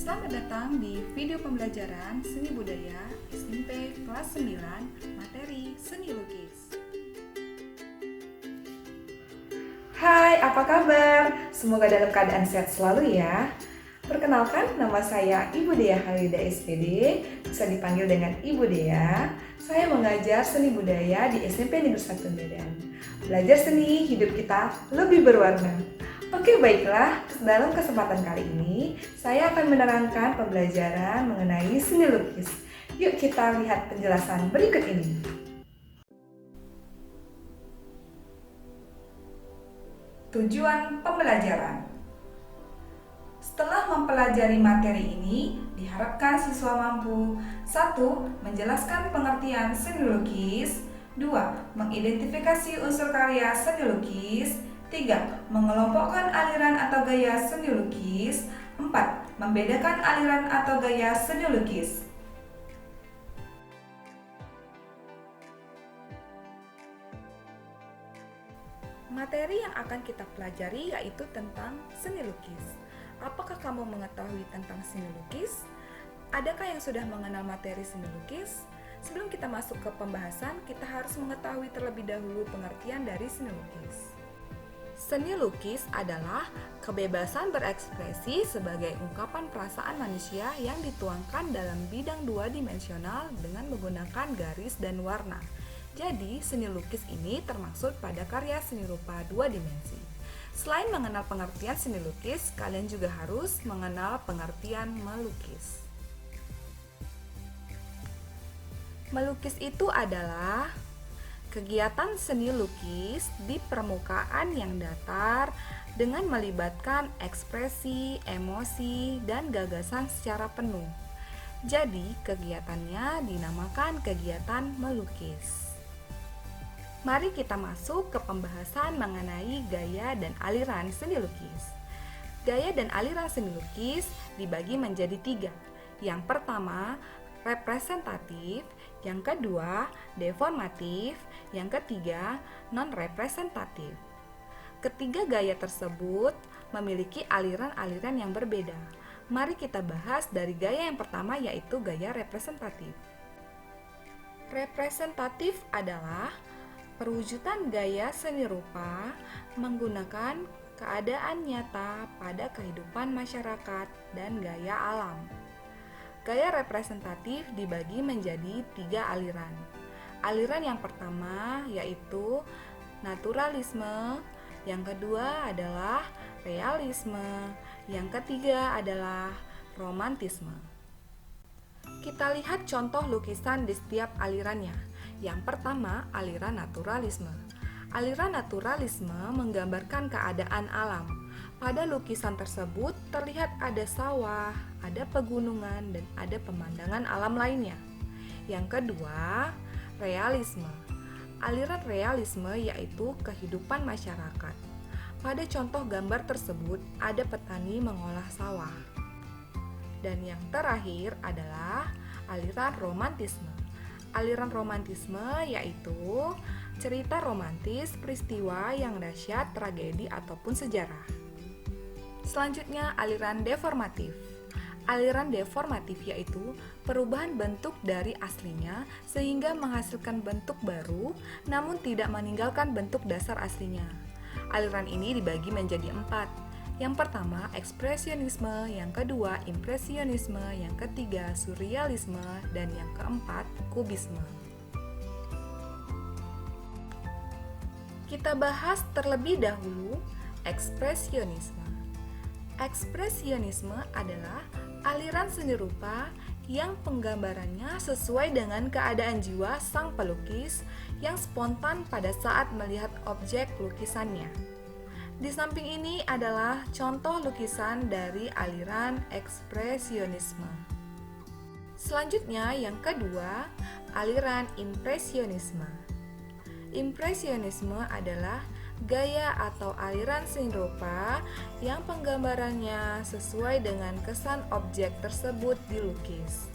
Selamat datang di video pembelajaran Seni Budaya SMP kelas 9 materi Seni Lukis. Hai, apa kabar? Semoga dalam keadaan sehat selalu ya. Perkenalkan, nama saya Ibu Dea Halida SPD, bisa dipanggil dengan Ibu Dea. Saya mengajar seni budaya di SMP Negeri 1 Medan. Belajar seni, hidup kita lebih berwarna. Oke, baiklah, dalam kesempatan kali ini saya akan menerangkan pembelajaran mengenai seni lukis. Yuk kita lihat penjelasan berikut ini. Tujuan pembelajaran. Setelah mempelajari materi ini, diharapkan siswa mampu 1. Menjelaskan pengertian seni lukis, 2. Mengidentifikasi unsur karya seni lukis, 3. Mengelompokkan aliran atau gaya seni lukis, 4. Membedakan aliran atau gaya seni lukis. Materi yang akan kita pelajari yaitu tentang seni lukis. Apakah kamu mengetahui tentang seni lukis? Adakah yang sudah mengenal materi seni lukis? Sebelum kita masuk ke pembahasan, kita harus mengetahui terlebih dahulu pengertian dari seni lukis. Seni lukis adalah kebebasan berekspresi sebagai ungkapan perasaan manusia yang dituangkan dalam bidang dua dimensional dengan menggunakan garis dan warna. Jadi, seni lukis ini termaksud pada karya seni rupa dua dimensi. Selain mengenal pengertian seni lukis, kalian juga harus mengenal pengertian melukis. Melukis itu adalah kegiatan seni lukis di permukaan yang datar dengan melibatkan ekspresi, emosi, dan gagasan secara penuh. Jadi, kegiatannya dinamakan kegiatan melukis. Mari kita masuk ke pembahasan mengenai gaya dan aliran seni lukis. Gaya dan aliran seni lukis dibagi menjadi 3. Yang pertama, representatif, yang kedua, deformatif, yang ketiga, non-representatif. Ketiga gaya tersebut memiliki aliran-aliran yang berbeda. Mari kita bahas dari gaya yang pertama, yaitu gaya representatif. Representatif adalah perwujudan gaya seni rupa menggunakan keadaan nyata pada kehidupan masyarakat dan gaya alam. Gaya representatif dibagi menjadi 3 aliran. Aliran yang pertama yaitu naturalisme, yang kedua adalah realisme, yang ketiga adalah romantisme. Kita lihat contoh lukisan di setiap alirannya. Yang pertama, aliran naturalisme. Aliran naturalisme menggambarkan keadaan alam. Pada lukisan tersebut terlihat ada sawah, ada pegunungan, dan ada pemandangan alam lainnya. Yang kedua, realisme. Aliran realisme yaitu kehidupan masyarakat. Pada contoh gambar tersebut ada petani mengolah sawah. Dan yang terakhir adalah aliran romantisme. Aliran romantisme yaitu cerita romantis, peristiwa yang dahsyat, tragedi, ataupun sejarah. Selanjutnya, aliran deformatif. Aliran deformatif yaitu perubahan bentuk dari aslinya sehingga menghasilkan bentuk baru, namun tidak meninggalkan bentuk dasar aslinya. Aliran ini dibagi menjadi 4. Yang pertama, ekspresionisme, yang kedua, impresionisme, yang ketiga, surrealisme, dan yang keempat, kubisme. Kita bahas terlebih dahulu ekspresionisme. Ekspresionisme adalah aliran seni rupa yang penggambarannya sesuai dengan keadaan jiwa sang pelukis yang spontan pada saat melihat objek lukisannya. Di samping ini adalah contoh lukisan dari aliran ekspresionisme. Selanjutnya, yang kedua, aliran impresionisme. Impresionisme adalah gaya atau aliran seni rupa yang penggambarannya sesuai dengan kesan objek tersebut dilukis.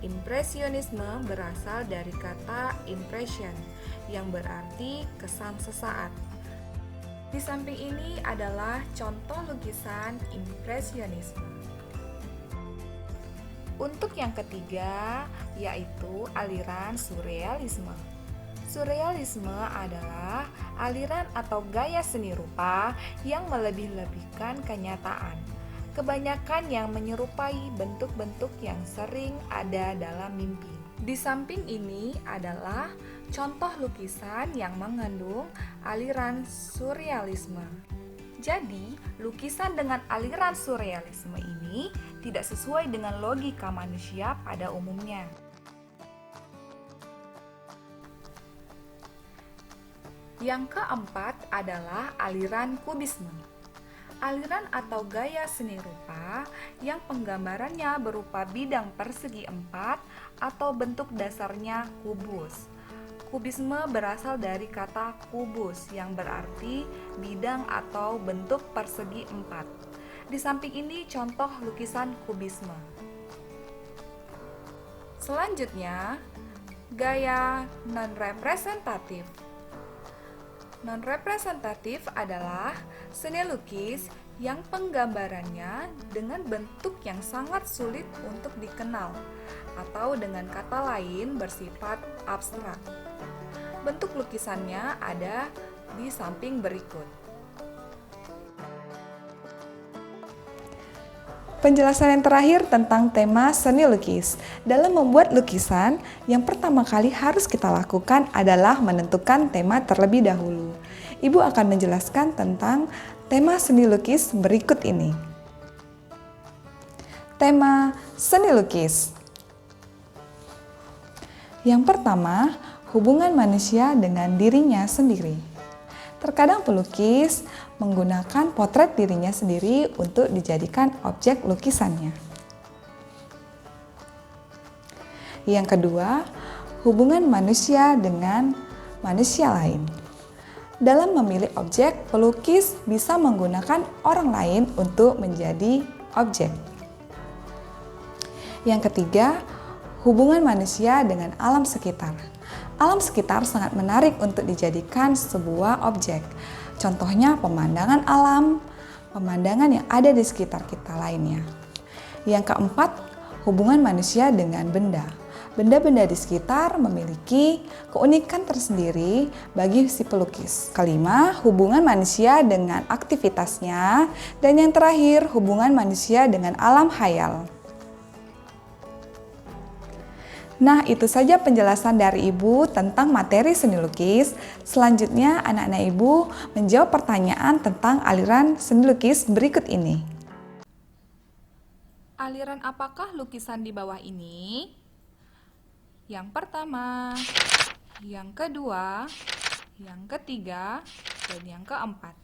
Impresionisme berasal dari kata impression yang berarti kesan sesaat. Di samping ini adalah contoh lukisan impresionisme. Untuk yang ketiga, yaitu aliran surrealisme. Surrealisme adalah aliran atau gaya seni rupa yang melebih-lebihkan kenyataan. Kebanyakan yang menyerupai bentuk-bentuk yang sering ada dalam mimpi. Di samping ini adalah contoh lukisan yang mengandung aliran surrealisme. Jadi, lukisan dengan aliran surrealisme ini tidak sesuai dengan logika manusia pada umumnya. Yang keempat adalah aliran kubisme. Aliran atau gaya seni rupa yang penggambarannya berupa bidang persegi empat atau bentuk dasarnya kubus. Kubisme berasal dari kata kubus yang berarti bidang atau bentuk persegi empat. Di samping ini contoh lukisan kubisme. Selanjutnya, gaya non-representatif. Non-representatif adalah seni lukis yang penggambarannya dengan bentuk yang sangat sulit untuk dikenal atau dengan kata lain bersifat abstrak. Bentuk lukisannya ada di samping berikut. Penjelasan yang terakhir tentang tema seni lukis. Dalam membuat lukisan, yang pertama kali harus kita lakukan adalah menentukan tema terlebih dahulu. Ibu akan menjelaskan tentang tema seni lukis berikut ini. Tema seni lukis. Yang pertama, hubungan manusia dengan dirinya sendiri. Terkadang pelukis menggunakan potret dirinya sendiri untuk dijadikan objek lukisannya. Yang kedua, hubungan manusia dengan manusia lain. Dalam memilih objek, pelukis bisa menggunakan orang lain untuk menjadi objek. Yang ketiga, hubungan manusia dengan alam sekitar. Alam sekitar sangat menarik untuk dijadikan sebuah objek. Contohnya pemandangan alam, pemandangan yang ada di sekitar kita lainnya. Yang keempat, hubungan manusia dengan benda. Benda-benda di sekitar memiliki keunikan tersendiri bagi si pelukis. Kelima, hubungan manusia dengan aktivitasnya. Dan yang terakhir, hubungan manusia dengan alam khayal. Nah, itu saja penjelasan dari Ibu tentang materi seni lukis. Selanjutnya, anak-anak Ibu menjawab pertanyaan tentang aliran seni lukis berikut ini. Aliran apakah lukisan di bawah ini? Yang pertama, yang kedua, yang ketiga, dan yang keempat.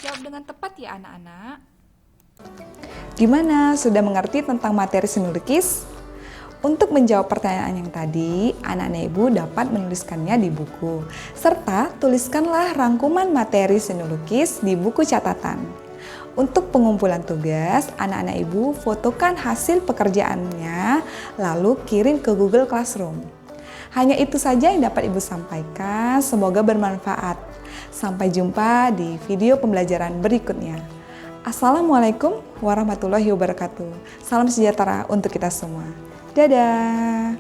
Jawab dengan tepat ya anak-anak. Gimana? Sudah mengerti tentang materi seni lukis? Untuk menjawab pertanyaan yang tadi, anak-anak Ibu dapat menuliskannya di buku, serta tuliskanlah rangkuman materi seni lukis di buku catatan. Untuk pengumpulan tugas, anak-anak Ibu fotokan hasil pekerjaannya, lalu kirim ke Google Classroom. Hanya itu saja yang dapat Ibu sampaikan, semoga bermanfaat. Sampai jumpa di video pembelajaran berikutnya. Assalamualaikum warahmatullahi wabarakatuh. Salam sejahtera untuk kita semua. Dadah!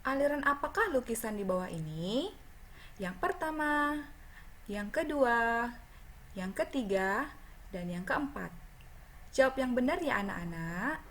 Aliran apakah lukisan di bawah ini? Yang pertama, yang kedua, yang ketiga, dan yang keempat. Jawab yang benar ya anak-anak.